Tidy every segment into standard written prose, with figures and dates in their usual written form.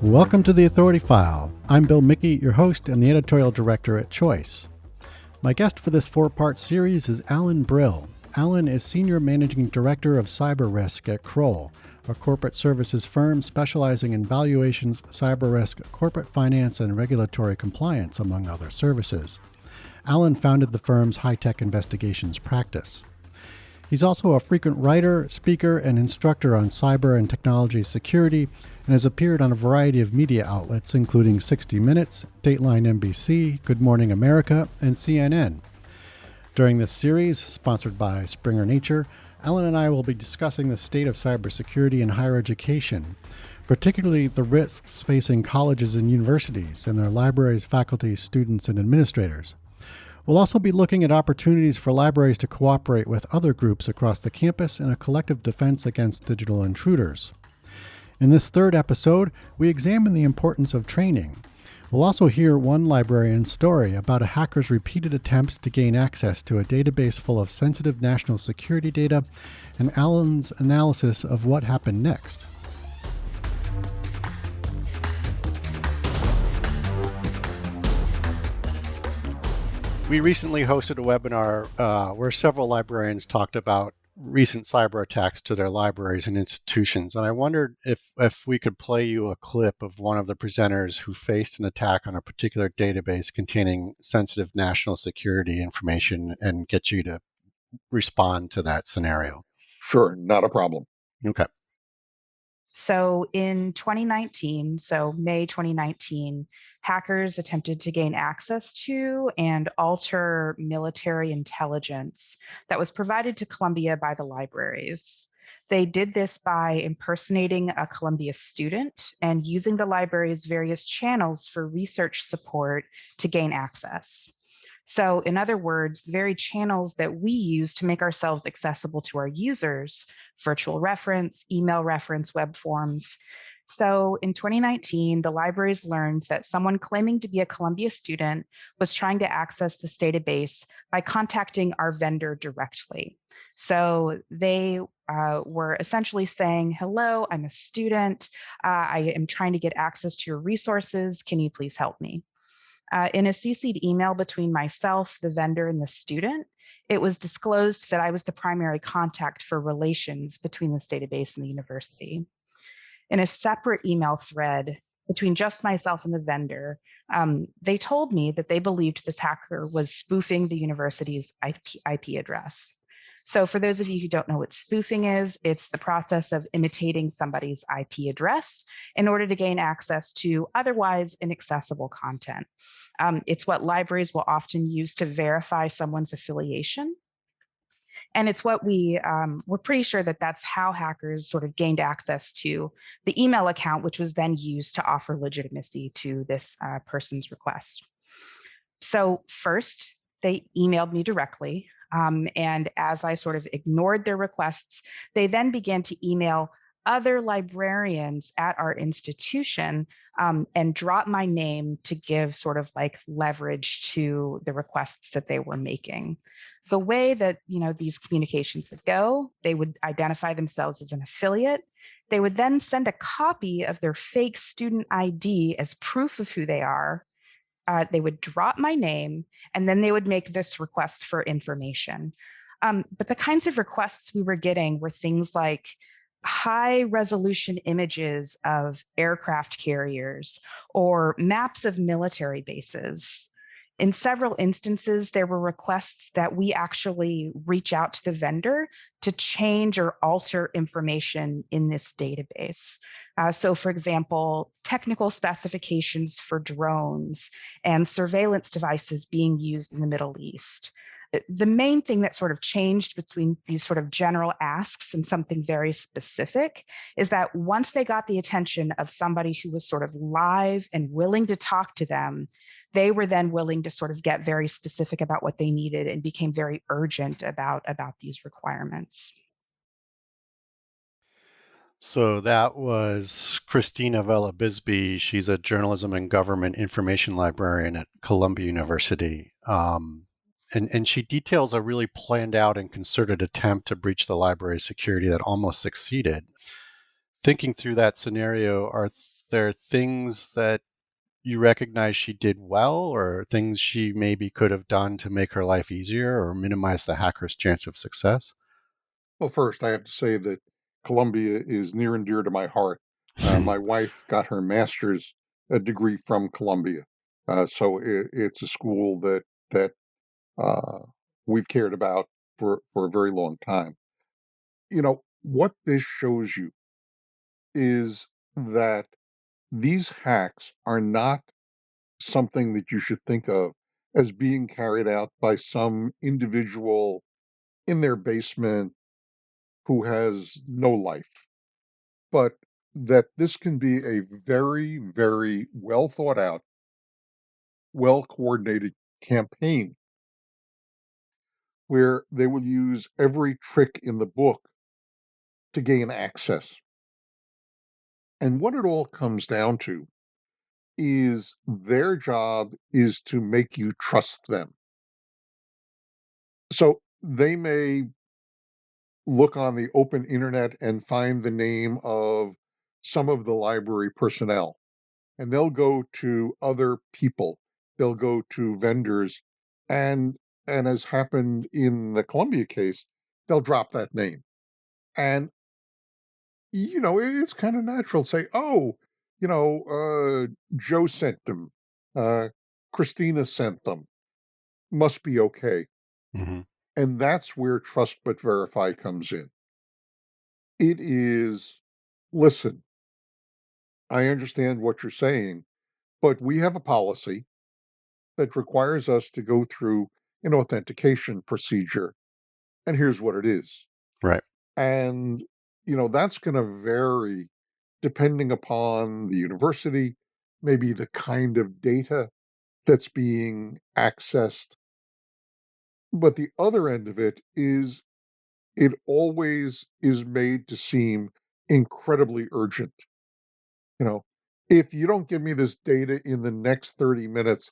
Welcome to the Authority File. I'm Bill Mickey, your host and the editorial director at Choice. My guest for this four-part series is Alan Brill. Alan is Senior Managing Director of Cyber Risk at Kroll, a corporate services firm specializing in valuations, cyber risk, corporate finance, and regulatory compliance, among other services. Alan founded the firm's high-tech investigations practice. He's also a frequent writer, speaker, and instructor on cyber and technology security, and has appeared on a variety of media outlets, including 60 Minutes, Dateline NBC, Good Morning America, and CNN. During this series, sponsored by Springer Nature, Alan and I will be discussing the state of cybersecurity in higher education, particularly the risks facing colleges and universities and their libraries, faculty, students, and administrators. We'll also be looking at opportunities for libraries to cooperate with other groups across the campus in a collective defense against digital intruders. In this third episode, we examine the importance of training. We'll also hear one librarian's story about a hacker's repeated attempts to gain access to a database full of sensitive national security data, and Alan's analysis of what happened next. We recently hosted a webinar where several librarians talked about recent cyber attacks to their libraries and institutions. And I wondered if we could play you a clip of one of the presenters who faced an attack on a particular database containing sensitive national security information and get you to respond to that scenario. Sure, not a problem. Okay. So in 2019, May 2019, hackers attempted to gain access to and alter military intelligence that was provided to Columbia by the libraries. They did this by impersonating a Columbia student and using the library's various channels for research support to gain access. So in other words, the very channels that we use to make ourselves accessible to our users, virtual reference, email reference, web forms. So in 2019, the libraries learned that someone claiming to be a Columbia student was trying to access this database by contacting our vendor directly. So they were essentially saying, hello, I'm a student. I am trying to get access to your resources. Can you please help me? In a CC'd email between myself, the vendor, and the student, it was disclosed that I was the primary contact for relations between this database and the university. In a separate email thread between just myself and the vendor, they told me that they believed this hacker was spoofing the university's IP address. So for those of you who don't know what spoofing is, it's the process of imitating somebody's IP address in order to gain access to otherwise inaccessible content. It's what libraries will often use to verify someone's affiliation. And it's what we're pretty sure that that's how hackers sort of gained access to the email account, which was then used to offer legitimacy to this person's request. So first, they emailed me directly. And as I sort of ignored their requests, they then began to email other librarians at our institution and drop my name to give sort of like leverage to the requests that they were making. The way that these communications would go, they would identify themselves as an affiliate. They would then send a copy of their fake student ID as proof of who they are. They would drop my name, and then they would make this request for information. But the kinds of requests we were getting were things like high resolution images of aircraft carriers or maps of military bases. In several instances, there were requests that we actually reach out to the vendor to change or alter information in this database. So for example, technical specifications for drones and surveillance devices being used in the Middle East. The main thing that sort of changed between these sort of general asks and something very specific is that once they got the attention of somebody who was sort of live and willing to talk to them, they were then willing to sort of get very specific about what they needed and became very urgent about these requirements. So that was Christina Vela Bisbee. She's a journalism and government information librarian at Columbia University. And she details a really planned out and concerted attempt to breach the library's security that almost succeeded. Thinking through that scenario, are there things that you recognize she did well, or things she maybe could have done to make her life easier or minimize the hacker's chance of success? Well, first, I have to say that Columbia is near and dear to my heart. My wife got her master's degree from Columbia, so it's a school that uh, we've cared about for a very long time. What this shows you is that these hacks are not something that you should think of as being carried out by some individual in their basement who has no life, but that this can be a very, very well thought out, well coordinated campaign where they will use every trick in the book to gain access. And what it all comes down to is their job is to make you trust them. So they may look on the open internet and find the name of some of the library personnel, and they'll go to other people, they'll go to vendors, and as happened in the Columbia case, they'll drop that name. And it's kind of natural to say, oh, Joe sent them, uh, Christina sent them, must be okay. Hmm. And that's where trust but verify comes in. It is, listen, I understand what you're saying, but we have a policy that requires us to go through an authentication procedure. And here's what it is. Right. And, that's going to vary depending upon the university, maybe the kind of data that's being accessed. But the other end of it is it always is made to seem incredibly urgent. You know, if you don't give me this data in the next 30 minutes,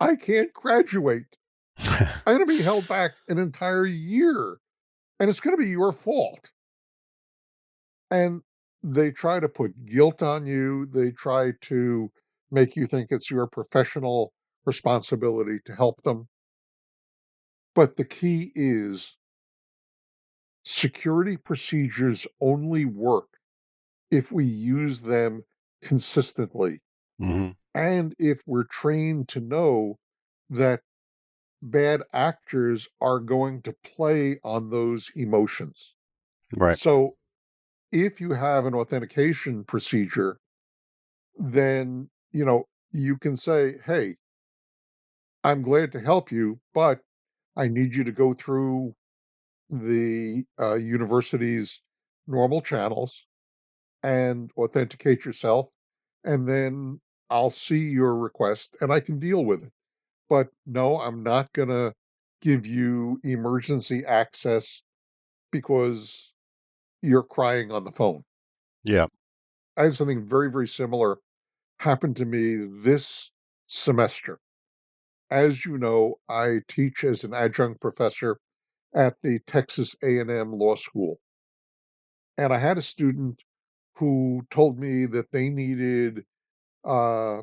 I can't graduate. I'm going to be held back an entire year and it's going to be your fault. And they try to put guilt on you. They try to make you think it's your professional responsibility to help them. But the key is security procedures only work if we use them consistently Hmm. and if we're trained to know that bad actors are going to play on those emotions. Right. So if you have an authentication procedure, then, you can say, hey, I'm glad to help you, but I need you to go through the university's normal channels and authenticate yourself. And then I'll see your request and I can deal with it. But no, I'm not going to give you emergency access because you're crying on the phone. Yeah. I had something very, very similar happen to me this semester. As you know, I teach as an adjunct professor at the Texas A&M Law School. And I had a student who told me that they needed uh,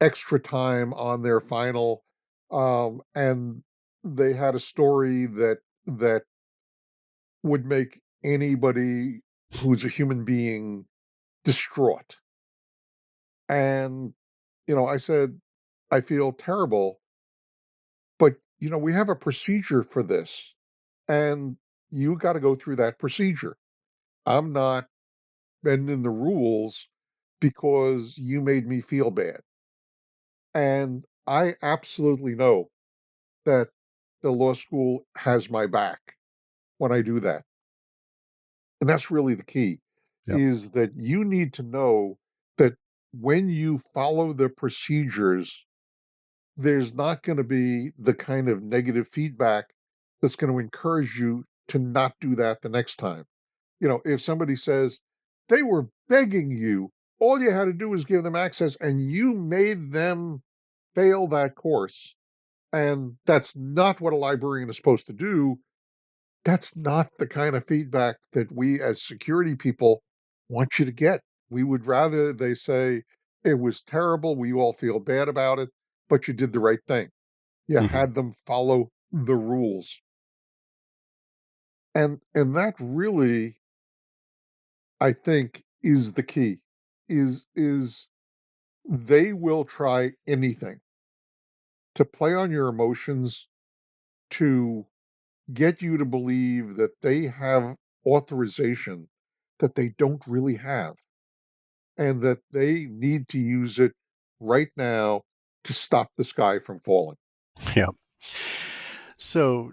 extra time on their final, and they had a story that would make anybody who's a human being distraught. And I said, I feel terrible, but we have a procedure for this, and you got to go through that procedure. I'm not bending the rules because you made me feel bad. And I absolutely know that the law school has my back when I do that. And that's really the key Yep. is that you need to know that when you follow the procedures, there's not going to be the kind of negative feedback that's going to encourage you to not do that the next time. If somebody says they were begging you, all you had to do was give them access and you made them fail that course. And that's not what a librarian is supposed to do. That's not the kind of feedback that we as security people want you to get. We would rather they say, it was terrible, we all feel bad about it, but you did the right thing. You Hmm. had them follow the rules. And that really, I think, is the key, is they will try anything to play on your emotions, to get you to believe that they have authorization that they don't really have, and that they need to use it right now to stop the sky from falling. Yeah. So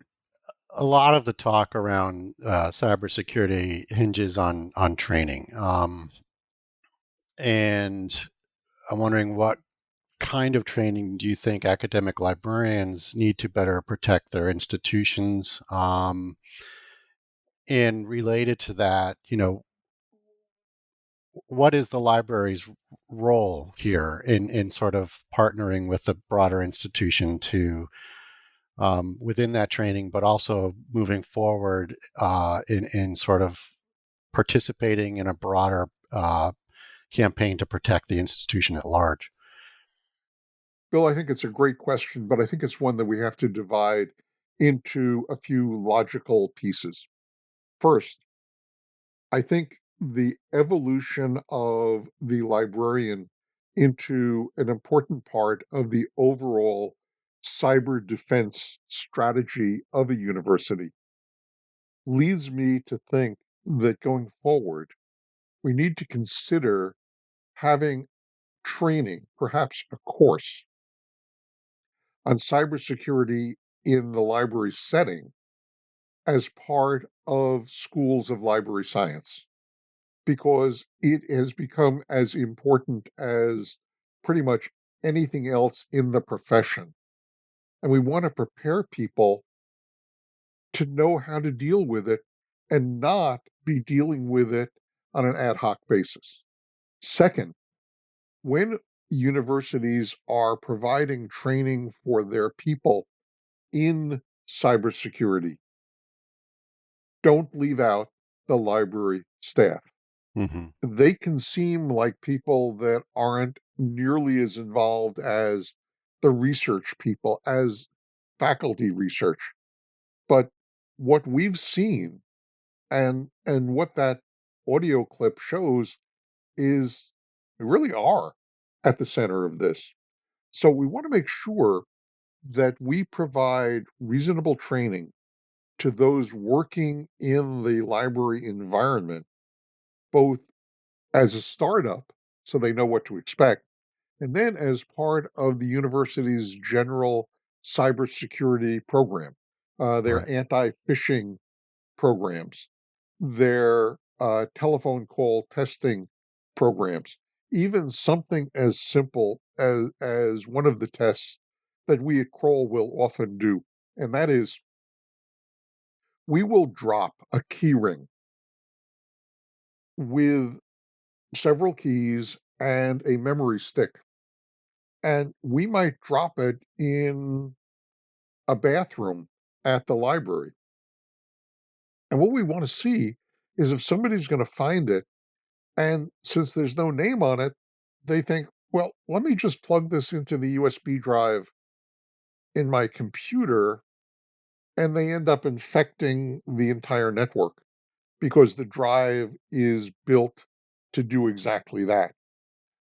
a lot of the talk around cybersecurity hinges on training, and I'm wondering what kind of training do you think academic librarians need to better protect their institutions? And related to that, what is the library's role here in sort of partnering with the broader institution to within that training, but also moving forward in sort of participating in a broader campaign to protect the institution at large? Bill, I think it's a great question, but I think it's one that we have to divide into a few logical pieces. First, I think the evolution of the librarian into an important part of the overall cyber defense strategy of a university leads me to think that going forward, we need to consider having training, perhaps a course on cybersecurity in the library setting as part of schools of library science, because it has become as important as pretty much anything else in the profession. And we want to prepare people to know how to deal with it and not be dealing with it on an ad hoc basis. Second, when universities are providing training for their people in cybersecurity, don't leave out the library staff. Hmm. They can seem like people that aren't nearly as involved as the research people, as faculty research. But what we've seen and what that audio clip shows is they really are at the center of this. So we want to make sure that we provide reasonable training to those working in the library environment, both as a startup, so they know what to expect, and then as part of the university's general cybersecurity program, their Right. anti-phishing programs, their telephone call testing programs, even something as simple as one of the tests that we at Kroll will often do, and that is we will drop a key ring with several keys and a memory stick. And we might drop it in a bathroom at the library. And what we want to see is if somebody's going to find it, and since there's no name on it, they think, well, let me just plug this into the USB drive in my computer, and they end up infecting the entire network because the drive is built to do exactly that.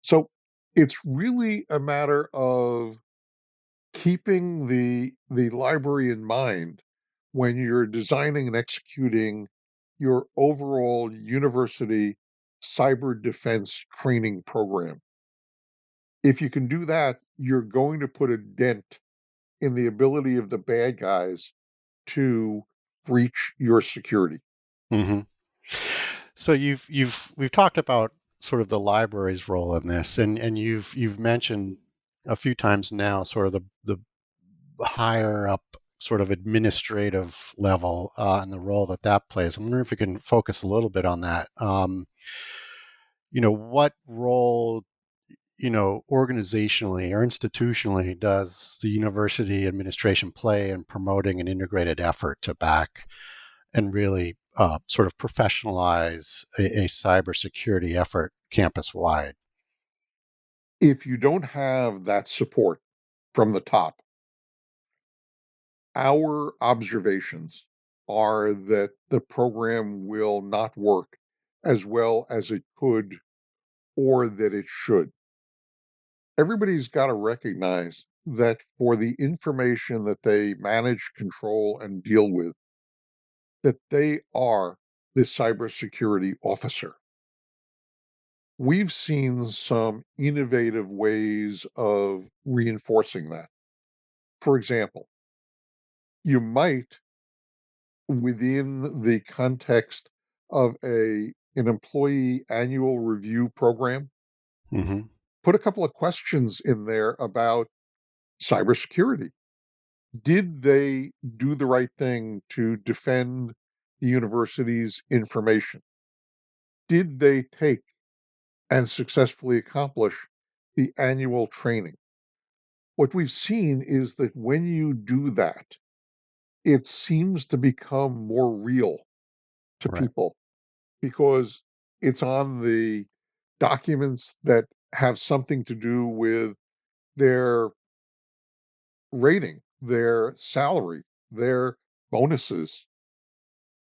So it's really a matter of keeping the library in mind when you're designing and executing your overall university cyber defense training program. If you can do that, you're going to put a dent in the ability of the bad guys to breach your security. Hmm. So we've talked about sort of the library's role in this, and you've mentioned a few times now sort of the higher up sort of administrative level and the role that that plays. I'm wondering if we can focus a little bit on that. What role, organizationally or institutionally does the university administration play in promoting an integrated effort to back and really sort of professionalize a cybersecurity effort campus-wide? If you don't have that support from the top, our observations are that the program will not work as well as it could or that it should. Everybody's got to recognize that for the information that they manage, control, and deal with, that they are the cybersecurity officer. We've seen some innovative ways of reinforcing that. For example, you might, within the context of an employee annual review program, Hmm. put a couple of questions in there about cybersecurity. Did they do the right thing to defend the university's information? Did they take and successfully accomplish the annual training? What we've seen is that when you do that, it seems to become more real to Right. people because it's on the documents that have something to do with their rating, their salary, their bonuses.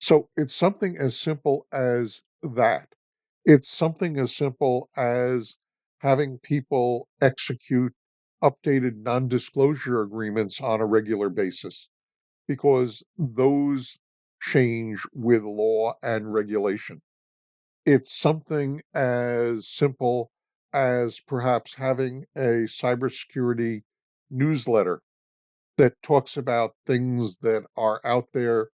So it's something as simple as that. It's something as simple as having people execute updated non disclosure agreements on a regular basis because those change with law and regulation. It's something as simple as perhaps having a cybersecurity newsletter that talks about things that are out there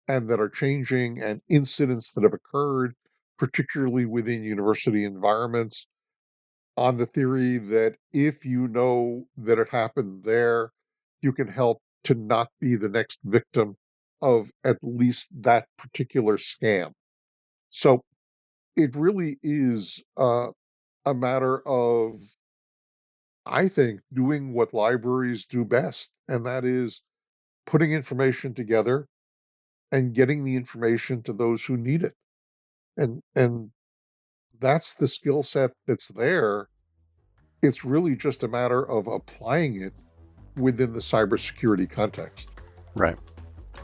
and that are changing and incidents that have occurred, particularly within university environments, on the theory that if you know that it happened there, you can help to not be the next victim of at least that particular scam. So it really is a matter of, I think, doing what libraries do best, and that is putting information together and getting the information to those who need it. And that's the skill set that's there. It's really just a matter of applying it within the cybersecurity context. Right.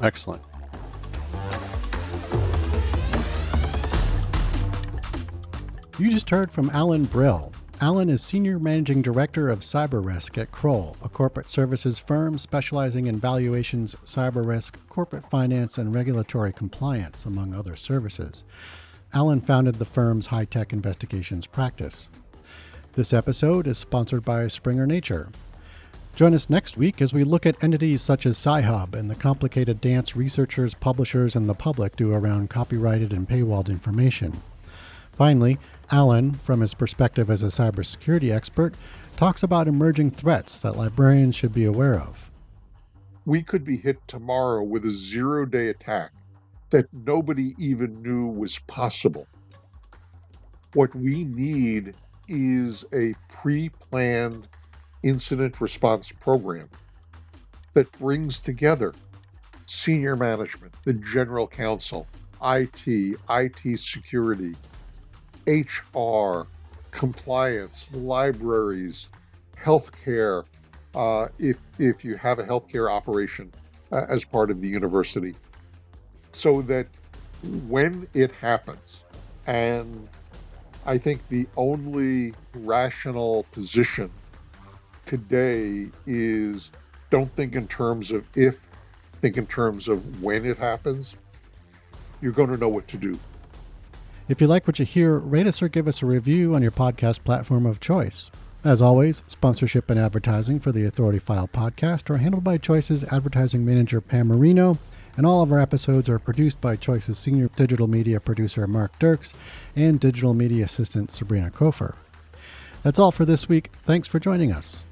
Excellent. You just heard from Alan Brill. Alan is Senior Managing Director of Cyber Risk at Kroll, a corporate services firm specializing in valuations, cyber risk, corporate finance, and regulatory compliance, among other services. Alan founded the firm's high-tech investigations practice. This episode is sponsored by Springer Nature. Join us next week as we look at entities such as Sci-Hub and the complicated dance researchers, publishers, and the public do around copyrighted and paywalled information. Finally, Alan, from his perspective as a cybersecurity expert, talks about emerging threats that librarians should be aware of. We could be hit tomorrow with a zero-day attack that nobody even knew was possible. What we need is a pre-planned incident response program that brings together senior management, the general counsel, IT security, HR, compliance, libraries, healthcare, if you have a healthcare operation as part of the university, so that when it happens, and I think the only rational position today is don't think in terms of if, think in terms of when it happens, you're going to know what to do. If you like what you hear, rate us or give us a review on your podcast platform of choice. As always, sponsorship and advertising for the Authority File podcast are handled by Choice's advertising manager, Pam Marino, and all of our episodes are produced by Choice's senior digital media producer, Mark Dirks, and digital media assistant, Sabrina Kofer. That's all for this week. Thanks for joining us.